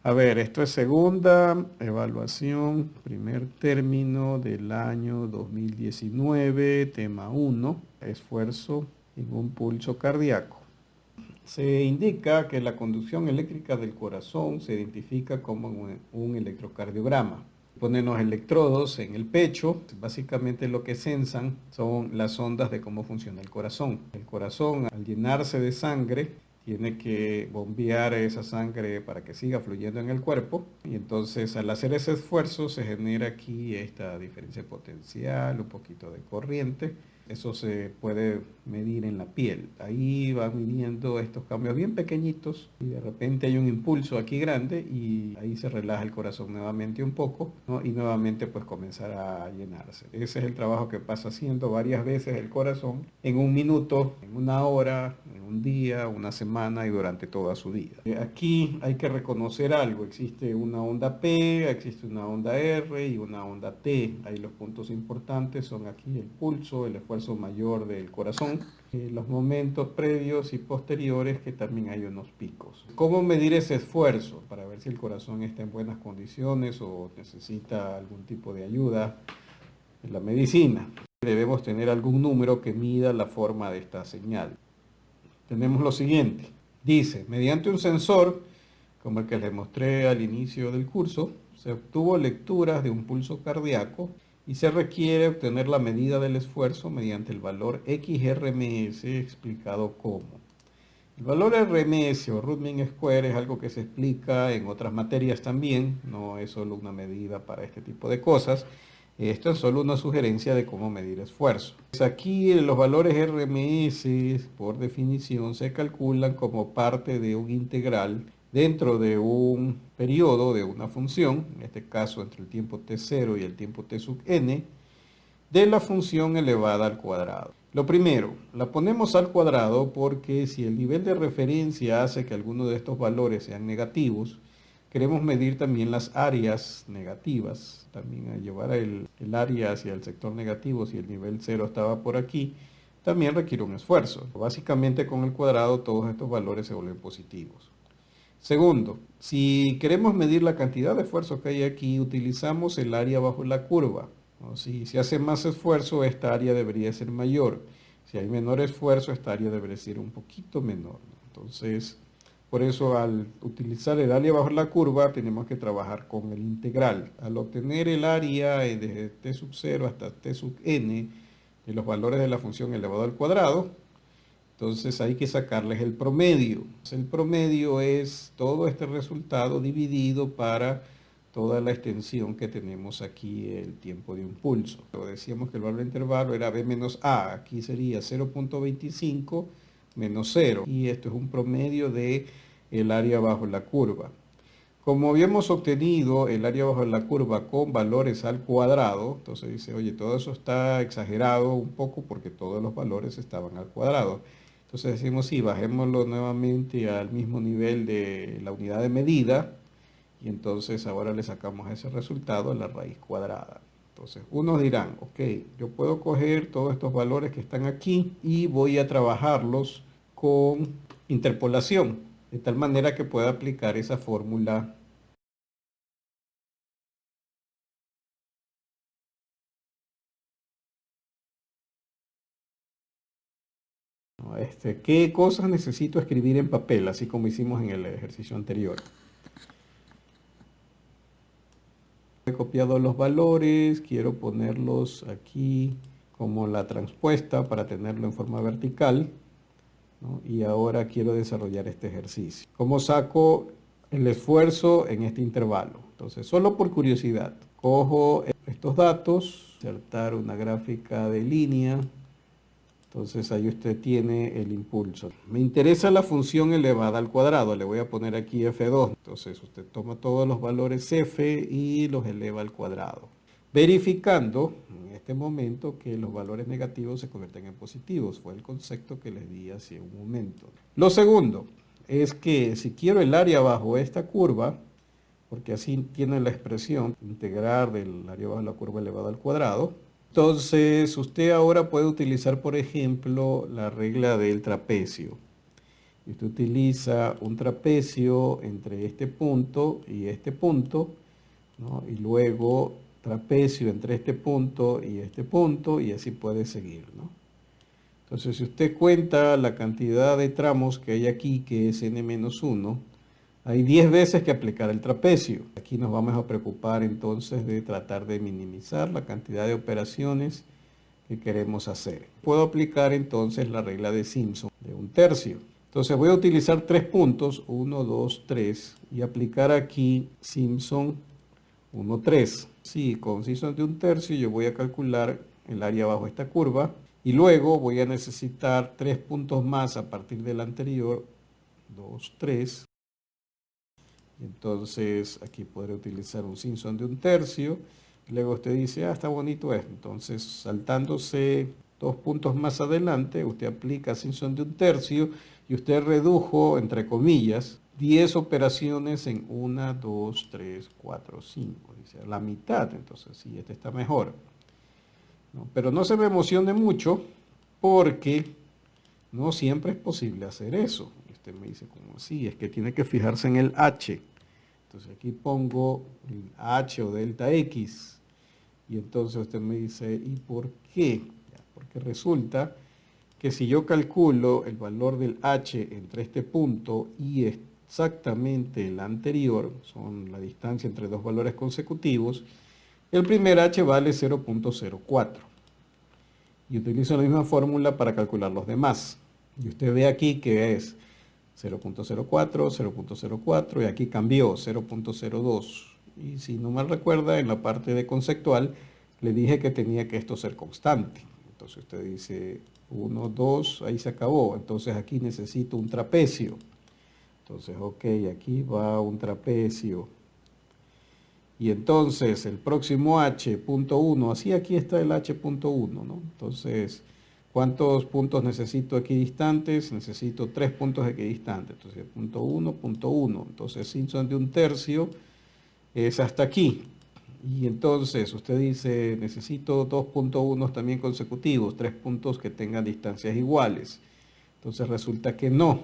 A ver, esto es segunda evaluación, primer término del año 2019, tema 1, esfuerzo en un pulso cardíaco. Se indica que la conducción eléctrica del corazón se identifica como un electrocardiograma. Ponen los electrodos en el pecho, básicamente lo que sensan son las ondas de cómo funciona el corazón. El corazón, al llenarse de sangre, tiene que bombear esa sangre para que siga fluyendo en el cuerpo, y entonces al hacer ese esfuerzo se genera aquí esta diferencia potencial, un poquito de corriente. Eso se puede medir en la piel. Ahí van midiendo estos cambios bien pequeñitos y de repente hay un impulso aquí grande y ahí se relaja el corazón nuevamente un poco, ¿no? Y nuevamente pues comenzará a llenarse. Ese es el trabajo que pasa haciendo varias veces el corazón en un minuto, en una hora, en un día, una semana y durante toda su vida. Aquí hay que reconocer algo. Existe una onda P, existe una onda R y una onda T. Ahí los puntos importantes son aquí el pulso, el esfuerzo mayor del corazón, los momentos previos y posteriores, que también hay unos picos. ¿Cómo medir ese esfuerzo para ver si el corazón está en buenas condiciones o necesita algún tipo de ayuda en la medicina? Debemos tener algún número que mida la forma de esta señal. Tenemos lo siguiente. Dice, mediante un sensor, como el que les mostré al inicio del curso, se obtuvo lecturas de un pulso cardíaco y se requiere obtener la medida del esfuerzo mediante el valor XRMS, explicado como. El valor RMS o root mean square es algo que se explica en otras materias también, no es solo una medida para este tipo de cosas. Esto es solo una sugerencia de cómo medir esfuerzo. Pues aquí los valores RMS, por definición, se calculan como parte de un integral dentro de un periodo de una función, en este caso entre el tiempo t0 y el tiempo t sub n, de la función elevada al cuadrado. Lo primero, la ponemos al cuadrado porque si el nivel de referencia hace que alguno de estos valores sean negativos, queremos medir también las áreas negativas, también a llevar el área hacia el sector negativo si el nivel 0 estaba por aquí, también requiere un esfuerzo. Básicamente con el cuadrado todos estos valores se vuelven positivos. Segundo, si queremos medir la cantidad de esfuerzo que hay aquí, utilizamos el área bajo la curva, ¿no? Si se hace más esfuerzo, esta área debería ser mayor. Si hay menor esfuerzo, esta área debería ser un poquito menor, ¿no? Entonces, por eso al utilizar el área bajo la curva, tenemos que trabajar con el integral. Al obtener el área desde t sub 0 hasta t sub n de los valores de la función elevado al cuadrado, entonces hay que sacarles el promedio. El promedio es todo este resultado dividido para toda la extensión que tenemos aquí, el tiempo de un pulso. Decíamos que el valor de intervalo era B menos A, aquí sería 0.25 menos 0. Y esto es un promedio de el área bajo la curva. Como habíamos obtenido el área bajo la curva con valores al cuadrado, entonces dice, oye, todo eso está exagerado un poco porque todos los valores estaban al cuadrado. Entonces decimos, sí, bajémoslo nuevamente al mismo nivel de la unidad de medida y entonces ahora le sacamos ese resultado a la raíz cuadrada. Entonces, unos dirán, ok, yo puedo coger todos estos valores que están aquí y voy a trabajarlos con interpolación, de tal manera que pueda aplicar esa fórmula. ¿No? ¿Qué cosas necesito escribir en papel? Así como hicimos en el ejercicio anterior. He copiado los valores, quiero ponerlos aquí como la transpuesta para tenerlo en forma vertical, ¿no? Y ahora quiero desarrollar este ejercicio. ¿Cómo saco el esfuerzo en este intervalo? Entonces, solo por curiosidad, cojo estos datos, insertar una gráfica de línea. Entonces ahí usted tiene el impulso. Me interesa la función elevada al cuadrado. Le voy a poner aquí F2. Entonces usted toma todos los valores F y los eleva al cuadrado. Verificando en este momento que los valores negativos se convierten en positivos. Fue el concepto que les di hace un momento. Lo segundo es que si quiero el área bajo esta curva, porque así tiene la expresión integrar del área bajo la curva elevada al cuadrado, entonces usted ahora puede utilizar, por ejemplo, la regla del trapecio. y usted utiliza un trapecio entre este punto y este punto, ¿no? Y luego trapecio entre este punto y así puede seguir, ¿no? Entonces, si usted cuenta la cantidad de tramos que hay aquí, que es n-1, hay 10 veces que aplicar el trapecio. Aquí nos vamos a preocupar entonces de tratar de minimizar la cantidad de operaciones que queremos hacer. Puedo aplicar entonces la regla de Simpson de 1/3. Entonces voy a utilizar 3 puntos, 1, 2, 3, y aplicar aquí Simpson 1, 3. Sí, con Simpson de 1/3 yo voy a calcular el área bajo esta curva y luego voy a necesitar 3 puntos más a partir del anterior, 2, 3. Entonces aquí podré utilizar un Simpson de 1/3. Luego usted dice, está bonito esto. Entonces saltándose 2 puntos más adelante, usted aplica Simpson de 1/3 y usted redujo, entre comillas, 10 operaciones en 1, 2, 3, 4, 5. Dice, la mitad. Entonces sí, este está mejor, ¿no? Pero no se me emocione mucho porque no siempre es posible hacer eso. Y usted me dice, ¿cómo así? Es que tiene que fijarse en el H. Entonces aquí pongo el H o delta X. Y entonces usted me dice, ¿y por qué? Porque resulta que si yo calculo el valor del H entre este punto y exactamente el anterior, son la distancia entre dos valores consecutivos, el primer H vale 0.04. Y utilizo la misma fórmula para calcular los demás. Y usted ve aquí que es 0.04, 0.04 y aquí cambió 0.02. Y si no mal recuerda, en la parte de conceptual le dije que tenía que esto ser constante. Entonces usted dice 1, 2, ahí se acabó. Entonces aquí necesito un trapecio. Entonces, ok, aquí va un trapecio. Y entonces el próximo H.1, así aquí está el H.1, ¿no? Entonces, ¿cuántos puntos necesito equidistantes? Necesito 3 puntos equidistantes. Entonces, punto 1, punto 1. Entonces, Simpson de 1/3 es hasta aquí. Y entonces usted dice, necesito 2.1 también consecutivos, 3 puntos que tengan distancias iguales. Entonces resulta que no.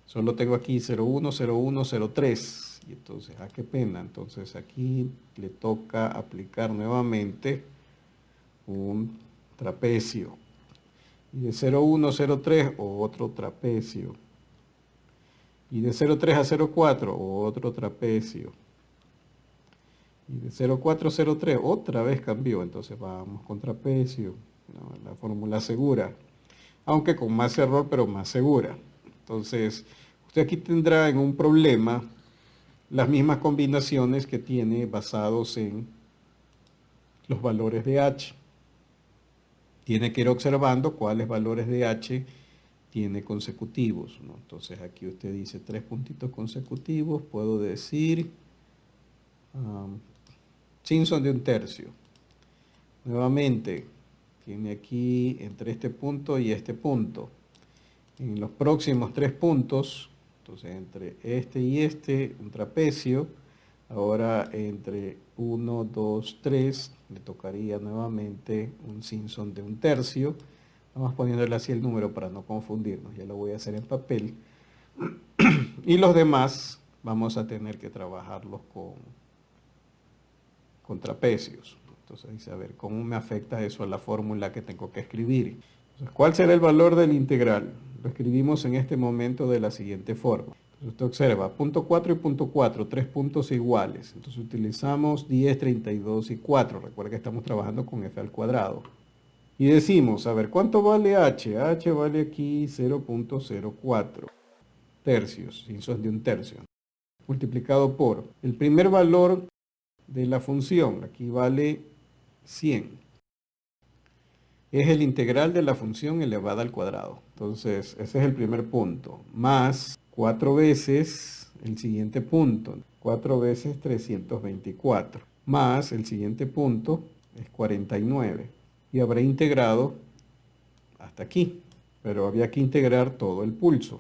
Solo tengo aquí 0,1, 0,1, 0,3. Y entonces, qué pena. Entonces aquí le toca aplicar nuevamente un trapecio. Y de 0,1 a 0,3 otro trapecio. Y de 0,3 a 0,4 otro trapecio. Y de 0,4 a 0,3 otra vez cambió. Entonces vamos con trapecio. No, la fórmula segura. Aunque con más error, pero más segura. Entonces, usted aquí tendrá en un problema las mismas combinaciones que tiene basados en los valores de H. Tiene que ir observando cuáles valores de H tiene consecutivos, ¿no? Entonces aquí usted dice 3 puntitos consecutivos, puedo decir Simpson de 1/3. Nuevamente, tiene aquí entre este punto y este punto. En los próximos 3 puntos, entonces entre este y este, un trapecio. Ahora entre 1, 2, 3, le tocaría nuevamente un Simpson de 1/3. Vamos poniéndole así el número para no confundirnos. Ya lo voy a hacer en papel. Y los demás vamos a tener que trabajarlos con trapecios. Entonces dice, a ver, ¿cómo me afecta eso a la fórmula que tengo que escribir? Entonces, ¿cuál será el valor del integral? Lo escribimos en este momento de la siguiente forma. Entonces usted observa, punto 4 y punto 4, 3 puntos iguales. Entonces utilizamos 10, 32 y 4. Recuerda que estamos trabajando con f al cuadrado. Y decimos, a ver, ¿cuánto vale h? H vale aquí 0.04 tercios, Simpson de 1/3. Multiplicado por el primer valor de la función, aquí vale 100. Es el integral de la función elevada al cuadrado. Entonces, ese es el primer punto. Más 4 veces el siguiente punto. 4 veces 324. Más el siguiente punto es 49. Y habré integrado hasta aquí. Pero había que integrar todo el pulso.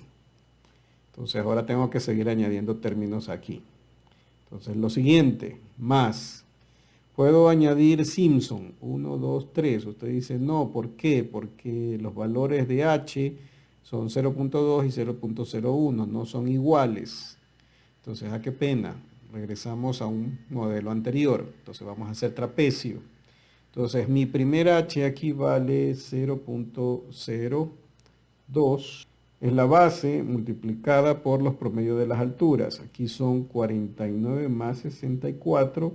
Entonces, ahora tengo que seguir añadiendo términos aquí. Entonces, lo siguiente, más. Puedo añadir Simpson, 1, 2, 3. Usted dice, no, ¿por qué? Porque los valores de H son 0.2 y 0.01, no son iguales. Entonces, qué pena. Regresamos a un modelo anterior. Entonces vamos a hacer trapecio. Entonces mi primer h aquí vale 0.02. Es la base multiplicada por los promedios de las alturas. Aquí son 49 más 64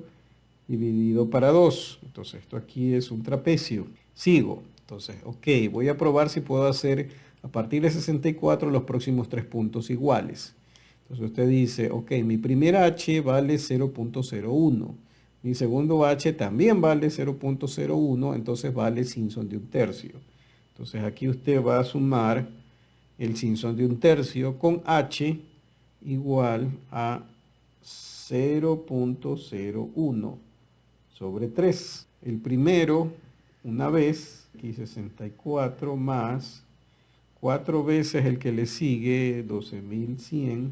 dividido para 2. Entonces esto aquí es un trapecio. Sigo. Entonces, ok, voy a probar si puedo hacer a partir de 64 los próximos 3 puntos iguales. Entonces usted dice, ok, mi primer h vale 0.01. Mi segundo h también vale 0.01, entonces vale Simpson de un tercio. Entonces aquí usted va a sumar el Simpson de un tercio con h igual a 0.01 sobre 3. El primero, una vez, aquí 64 más 4 veces el que le sigue, 12.100,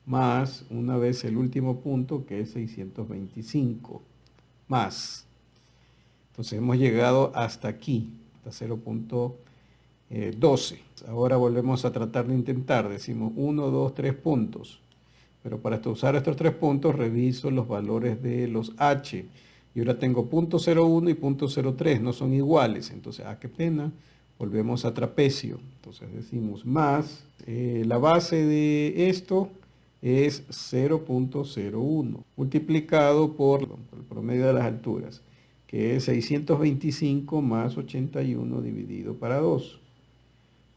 más una vez el último punto, que es 625, más. Entonces hemos llegado hasta aquí, hasta 0.12. Ahora volvemos a tratar de intentar. Decimos 1, 2, 3 puntos. Pero para usar estos 3 puntos, reviso los valores de los h. Y ahora tengo .01 y .03, no son iguales. Entonces, qué pena. Volvemos a trapecio. Entonces decimos más. La base de esto es 0.01 multiplicado por el promedio de las alturas, que es 625 más 81 dividido para 2.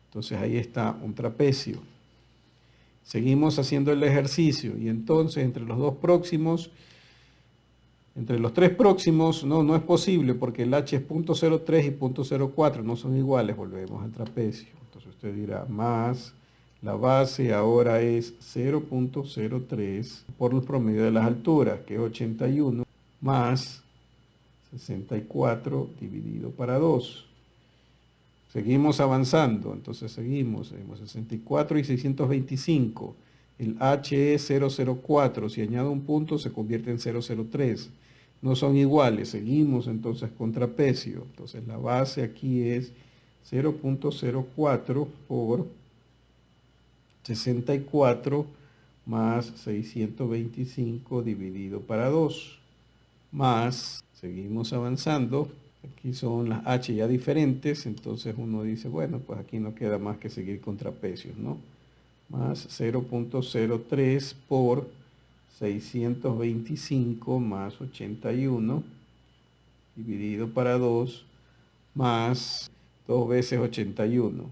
Entonces ahí está un trapecio. Seguimos haciendo el ejercicio y entonces entre los tres próximos no es posible porque el h es .03 y .04, no son iguales, volvemos al trapecio. Entonces usted dirá más. La base ahora es 0.03 por el promedio de las alturas, que es 81, más 64 dividido para 2. Seguimos avanzando, entonces seguimos 64 y 625. El h es 0.04, si añado un punto se convierte en 0.03. No son iguales, seguimos entonces con trapecio. Entonces la base aquí es 0.04 por 64 más 625 dividido para 2, más, seguimos avanzando, aquí son las h ya diferentes, entonces uno dice, bueno, pues aquí no queda más que seguir con trapecios, ¿no? Más 0.03 por 625 más 81 dividido para 2, más 2 veces 81.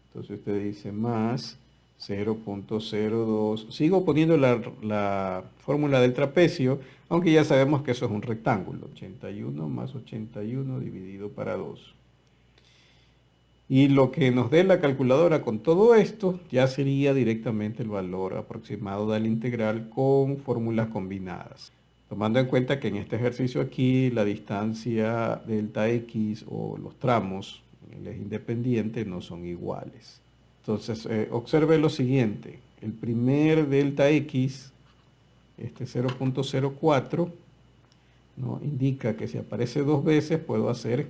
Entonces usted dice más 0.02. Sigo poniendo la fórmula del trapecio, aunque ya sabemos que eso es un rectángulo. 81 más 81 dividido para 2. Y lo que nos dé la calculadora con todo esto ya sería directamente el valor aproximado de la integral con fórmulas combinadas. Tomando en cuenta que en este ejercicio aquí la distancia delta x o los tramos en el eje independiente no son iguales. Entonces, observe lo siguiente. El primer delta x, este 0.04, ¿no? Indica que si aparece 2 veces puedo hacer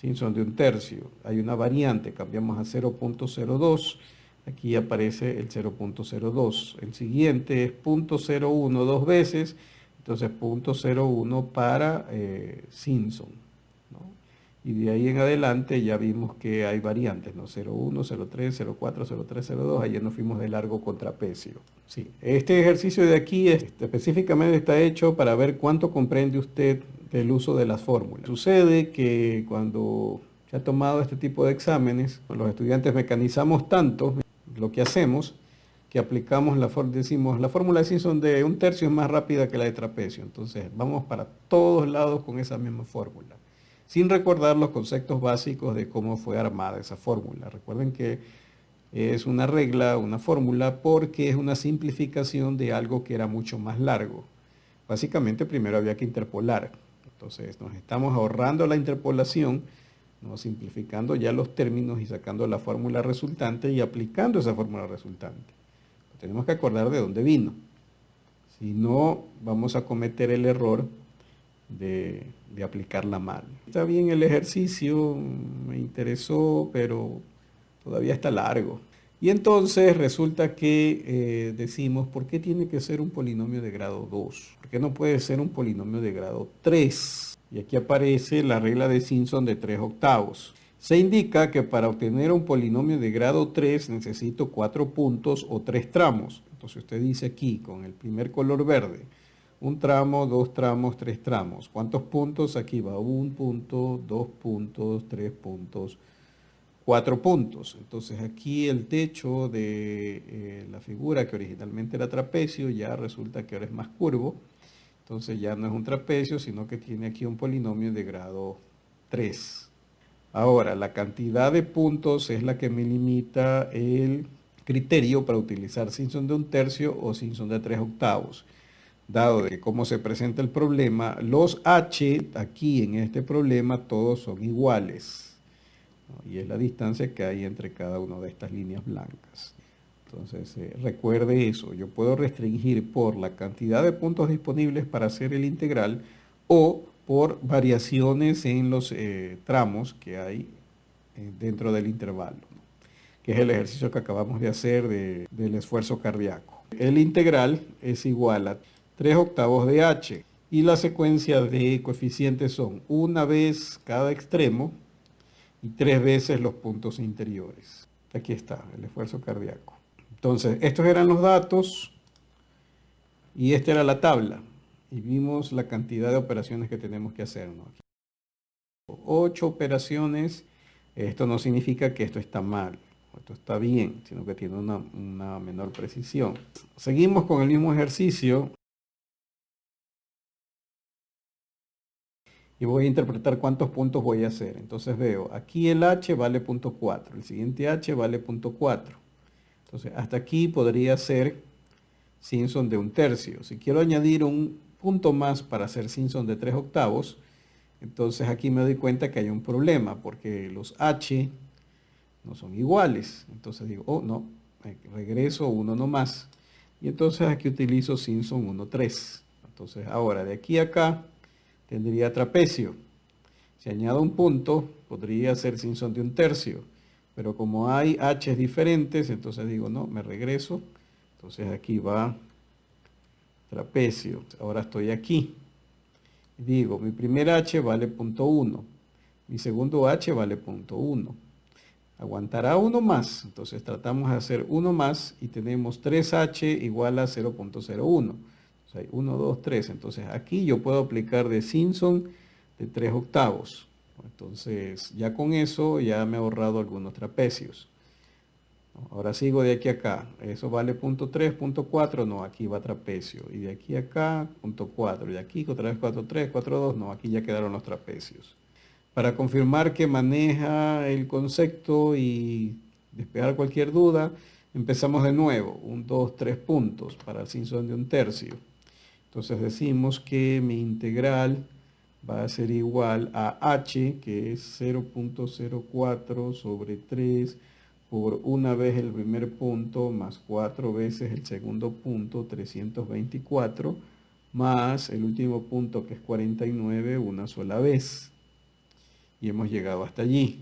Simpson de un tercio. Hay una variante, cambiamos a 0.02. Aquí aparece el 0.02. El siguiente es 0.01 2 veces, entonces 0.01 para Simpson, ¿no? Y de ahí en adelante ya vimos que hay variantes, ¿no? 0.1, 0.3, 0.4, 0.3, 0.2, ayer nos fuimos de largo con trapecio. Sí. Este ejercicio de aquí específicamente está hecho para ver cuánto comprende usted del uso de las fórmulas. Sucede que cuando se ha tomado este tipo de exámenes, los estudiantes mecanizamos tanto lo que hacemos que aplicamos decimos, la fórmula de Simpson de un tercio es más rápida que la de trapecio. Entonces vamos para todos lados con esa misma fórmula, sin recordar los conceptos básicos de cómo fue armada esa fórmula. Recuerden que es una regla, una fórmula, porque es una simplificación de algo que era mucho más largo. Básicamente primero había que interpolar. Entonces nos estamos ahorrando la interpolación, ¿no? Simplificando ya los términos y sacando la fórmula resultante y aplicando esa fórmula resultante. Tenemos que acordar de dónde vino. Si no, vamos a cometer el error de aplicarla mal. Está bien el ejercicio, me interesó, pero todavía está largo. Y entonces resulta que decimos, ¿por qué tiene que ser un polinomio de grado 2? ¿Por qué no puede ser un polinomio de grado 3? Y aquí aparece la regla de Simpson de 3 octavos. Se indica que para obtener un polinomio de grado 3 necesito 4 puntos o 3 tramos. Entonces usted dice aquí con el primer color verde, un tramo, 2 tramos, 3 tramos. ¿Cuántos puntos? Aquí va 1 punto, 2 puntos, 3 puntos, 4 puntos. Entonces aquí el techo de la figura que originalmente era trapecio ya resulta que ahora es más curvo. Entonces ya no es un trapecio, sino que tiene aquí un polinomio de grado 3. Ahora, la cantidad de puntos es la que me limita el criterio para utilizar Simpson de un tercio o Simpson de 3 octavos. Dado de cómo se presenta el problema, los h aquí en este problema todos son iguales, ¿no? Y es la distancia que hay entre cada una de estas líneas blancas. Entonces, recuerde eso, yo puedo restringir por la cantidad de puntos disponibles para hacer el integral o por variaciones en los tramos que hay dentro del intervalo, ¿no? Que es el ejercicio que acabamos de hacer del esfuerzo cardíaco. El integral es igual a 3 octavos de h y la secuencia de coeficientes son una vez cada extremo y 3 veces los puntos interiores. Aquí está el esfuerzo cardíaco. Entonces, estos eran los datos y esta era la tabla. Y vimos la cantidad de operaciones que tenemos que hacer, ¿no? 8 operaciones. Esto no significa que esto está mal, esto está bien, sino que tiene una menor precisión. Seguimos con el mismo ejercicio. Y voy a interpretar cuántos puntos voy a hacer. Entonces veo, aquí el h vale 0.4, el siguiente h vale 0.4. Entonces, hasta aquí podría ser Simpson de un tercio. Si quiero añadir un punto más para hacer Simpson de 3 octavos, entonces aquí me doy cuenta que hay un problema, porque los h no son iguales. Entonces digo, oh, no, regreso uno nomás. Y entonces aquí utilizo Simpson 1,3. Entonces, ahora, de aquí a acá, tendría trapecio. Si añado un punto, podría ser Simpson de un tercio. Pero como hay h's diferentes, entonces digo, no, me regreso. Entonces aquí va trapecio. Ahora estoy aquí. Digo, mi primer h vale 0.1. Mi segundo h vale 0.1. Aguantará uno más. Entonces tratamos de hacer uno más y tenemos 3h igual a 0.01. O sea, 1, 2, 3. Entonces aquí yo puedo aplicar de Simpson de 3 octavos. Entonces ya con eso ya me he ahorrado algunos trapecios. Ahora sigo de aquí a acá. Eso vale 0.3, 0.4. No, aquí va trapecio. Y de aquí a acá, 0.4. Y aquí otra vez 4.3, 4.2. No, aquí ya quedaron los trapecios. Para confirmar que maneja el concepto y despejar cualquier duda, empezamos de nuevo. 1, 2, 3 puntos para el Simpson de un tercio. Entonces decimos que mi integral va a ser igual a h, que es 0.04 sobre 3 por una vez el primer punto más 4 veces el segundo punto, 324, más el último punto que es 49, una sola vez. Y hemos llegado hasta allí.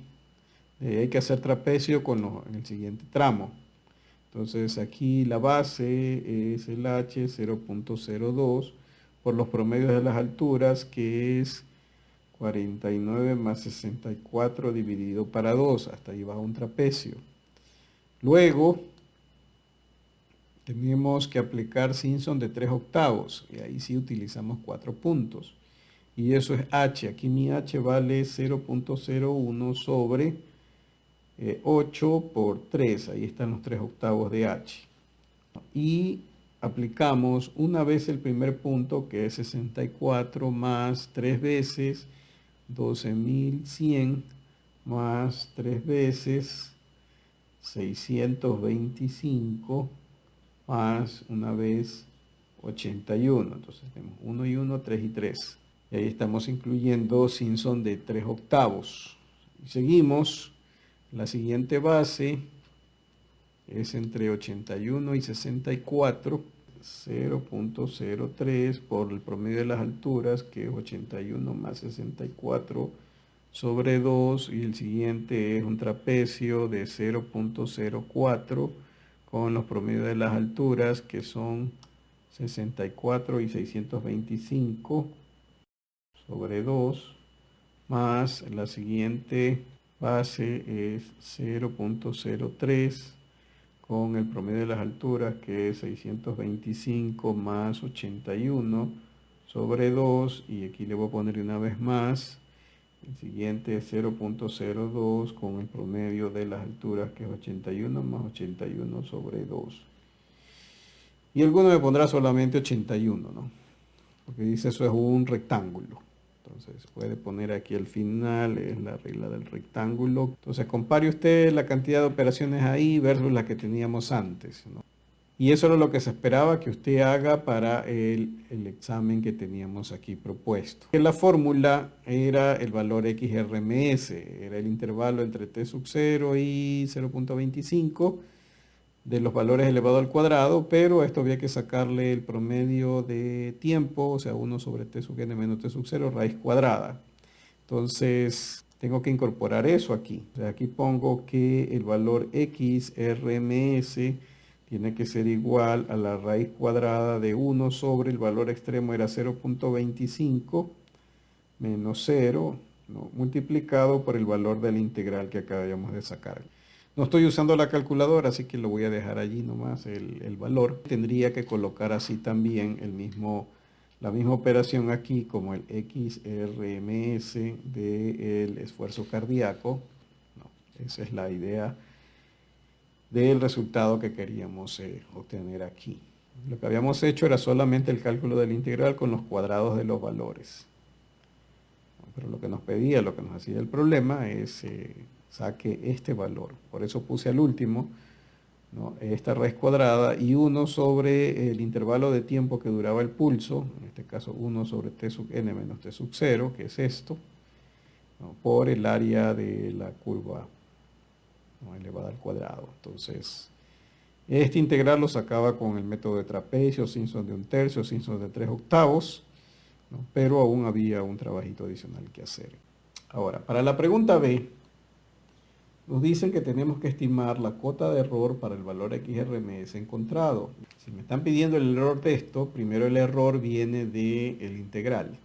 Hay que hacer trapecio en el siguiente tramo. Entonces aquí la base es el h 0.02 por los promedios de las alturas, que es 49 más 64 dividido para 2. Hasta ahí va un trapecio. Luego tenemos que aplicar Simpson de 3 octavos. Y ahí sí utilizamos 4 puntos. Y eso es h. Aquí mi h vale 0.01 sobre 8 por 3. Ahí están los 3 octavos de h. Y aplicamos una vez el primer punto, que es 64, más 3 veces 12.100, más 3 veces 625, más una vez 81. Entonces tenemos 1 y 1, 3 y 3. Y ahí estamos incluyendo Simpson de 3 octavos. Y seguimos. La siguiente base es entre 81 y 64, 0.03 por el promedio de las alturas, que es 81 más 64 sobre 2 y el siguiente es un trapecio de 0.04 con los promedios de las alturas que son 64 y 625 sobre 2 más la siguiente base es 0.03 con el promedio de las alturas que es 625 más 81 sobre 2 y aquí le voy a poner una vez más. El siguiente es 0.02 con el promedio de las alturas que es 81 más 81 sobre 2. Y alguno me pondrá solamente 81, ¿no? Porque dice eso es un rectángulo. Entonces puede poner aquí al final, es la regla del rectángulo. Entonces compare usted la cantidad de operaciones ahí versus la que teníamos antes, ¿no? Y eso era lo que se esperaba que usted haga para el examen que teníamos aquí propuesto. La fórmula era el valor XRMS, era el intervalo entre t sub 0 y 0.25 de los valores elevado al cuadrado, pero esto había que sacarle el promedio de tiempo, o sea, 1 sobre t sub n menos t sub 0 raíz cuadrada. Entonces, tengo que incorporar eso aquí. O sea, aquí pongo que el valor XRMS tiene que ser igual a la raíz cuadrada de 1 sobre el valor extremo era 0.25 menos 0, ¿no?, multiplicado por el valor de la integral que acabamos de sacar. No estoy usando la calculadora, así que lo voy a dejar allí nomás el valor. Tendría que colocar así también la misma operación aquí como el XRMS del esfuerzo cardíaco. No, esa es la idea del resultado que queríamos obtener aquí. Lo que habíamos hecho era solamente el cálculo de la integral con los cuadrados de los valores. Pero lo que nos pedía, lo que nos hacía el problema es saque este valor. Por eso puse al último, ¿no?, esta raíz cuadrada y 1 sobre el intervalo de tiempo que duraba el pulso, en este caso 1 sobre t sub n menos t sub 0, que es esto, ¿no?, por el área de la curva, ¿no?, elevada al cuadrado. Entonces, este integral lo sacaba con el método de trapecio, Simpson de 1/3, Simpson de 3/8, ¿no?, pero aún había un trabajito adicional que hacer. Ahora, para la pregunta B, nos dicen que tenemos que estimar la cota de error para el valor XRMS encontrado. Si me están pidiendo el error de esto, primero el error viene del integral.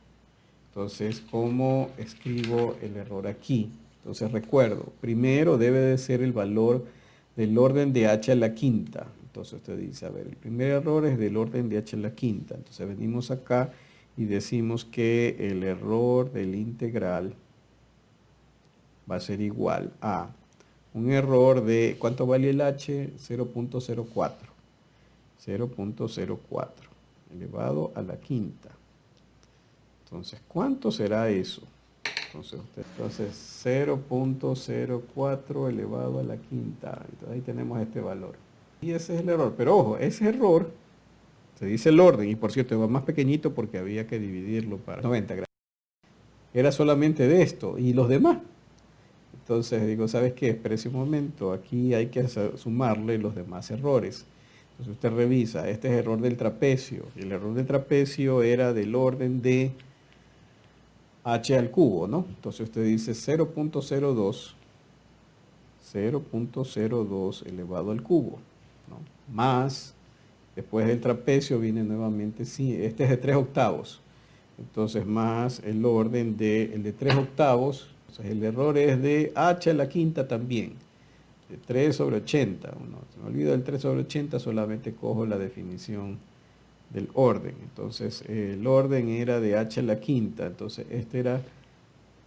Entonces, ¿cómo escribo el error aquí? Entonces, recuerdo, primero debe de ser el valor del orden de h a la quinta. Entonces usted dice, a ver, el primer error es del orden de h a la quinta. Entonces venimos acá y decimos que el error del integral va a ser igual a un error de, ¿cuánto vale el h? 0.04. 0.04 elevado a la quinta. Entonces, ¿cuánto será eso? Entonces 0.04 elevado a la quinta. Entonces ahí tenemos este valor. Y ese es el error. Pero ojo, ese error, se dice el orden, y por cierto, va más pequeñito porque había que dividirlo para 90 grados. Era solamente de esto y los demás. Entonces digo, ¿sabes qué? Espérese un momento, aquí hay que sumarle los demás errores. Entonces usted revisa, este es error del trapecio. El error del trapecio era del orden de h al cubo, ¿no? Entonces usted dice 0.02 elevado al cubo, ¿no?, más, después del trapecio viene nuevamente, sí, este es de 3/8. Entonces más el orden de, el de 3/8, entonces el error es de h a la quinta también, de 3 sobre 80. Se me olvida el 3 sobre 80, solamente cojo la definición del orden. Entonces el orden era de h a la quinta, entonces este era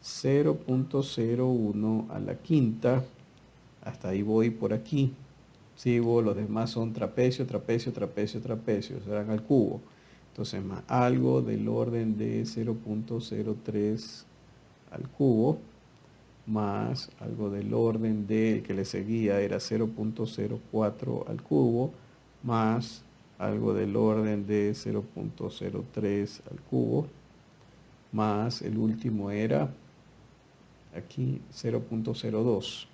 0.01 a la quinta. Hasta ahí voy por aquí. Sigo, los demás son trapecio, trapecio, trapecio, trapecio, serán al cubo. Entonces más algo del orden de 0.03 al cubo, más algo del orden del que le seguía era 0.04 al cubo, más algo del orden de 0.03 al cubo, más el último era aquí 0.02.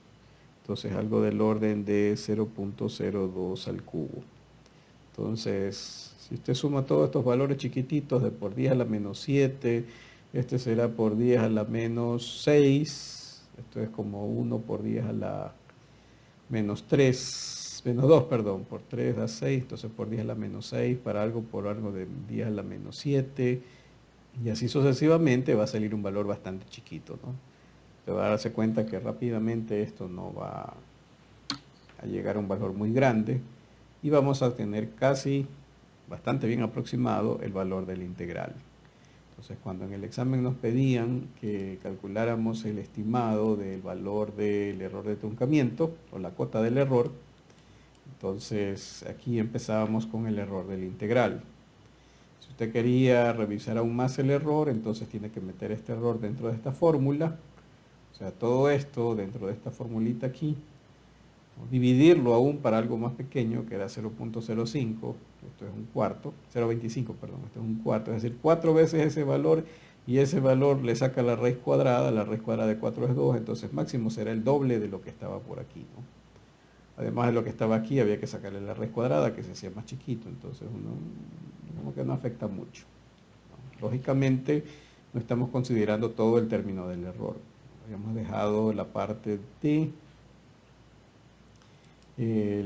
Entonces algo del orden de 0.02 al cubo. Entonces, si usted suma todos estos valores chiquititos de por 10 a la menos 7, Este será por 10 a la menos 6. Esto es como 1 por 10 a la menos 3, menos 2, perdón, por 3 da 6, entonces por 10 a la menos 6, para algo por algo de 10 a la menos 7, y así sucesivamente va a salir un valor bastante chiquito, ¿no? Te va a darse cuenta que rápidamente esto no va a llegar a un valor muy grande y vamos a tener casi bastante bien aproximado el valor del integral. Entonces, cuando en el examen nos pedían que calculáramos el estimado del valor del error de truncamiento o la cota del error, entonces aquí empezábamos con el error del integral. Si usted quería revisar aún más el error, entonces tiene que meter este error dentro de esta fórmula, o sea, todo esto dentro de esta formulita aquí, dividirlo aún para algo más pequeño, que era 0.05, esto es un cuarto, 0.25, perdón, esto es un cuarto, es decir, 4 veces ese valor, y ese valor le saca la raíz cuadrada de 4 es 2, entonces máximo será el doble de lo que estaba por aquí, ¿no? Además de lo que estaba aquí, había que sacarle la raíz cuadrada, que se hacía más chiquito, entonces uno como que no afecta mucho, ¿no? Lógicamente, no estamos considerando todo el término del error. Habíamos dejado la parte de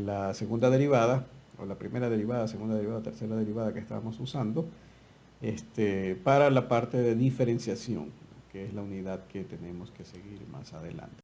la segunda derivada, o la primera derivada, segunda derivada, tercera derivada que estábamos usando, para la parte de diferenciación, que es la unidad que tenemos que seguir más adelante.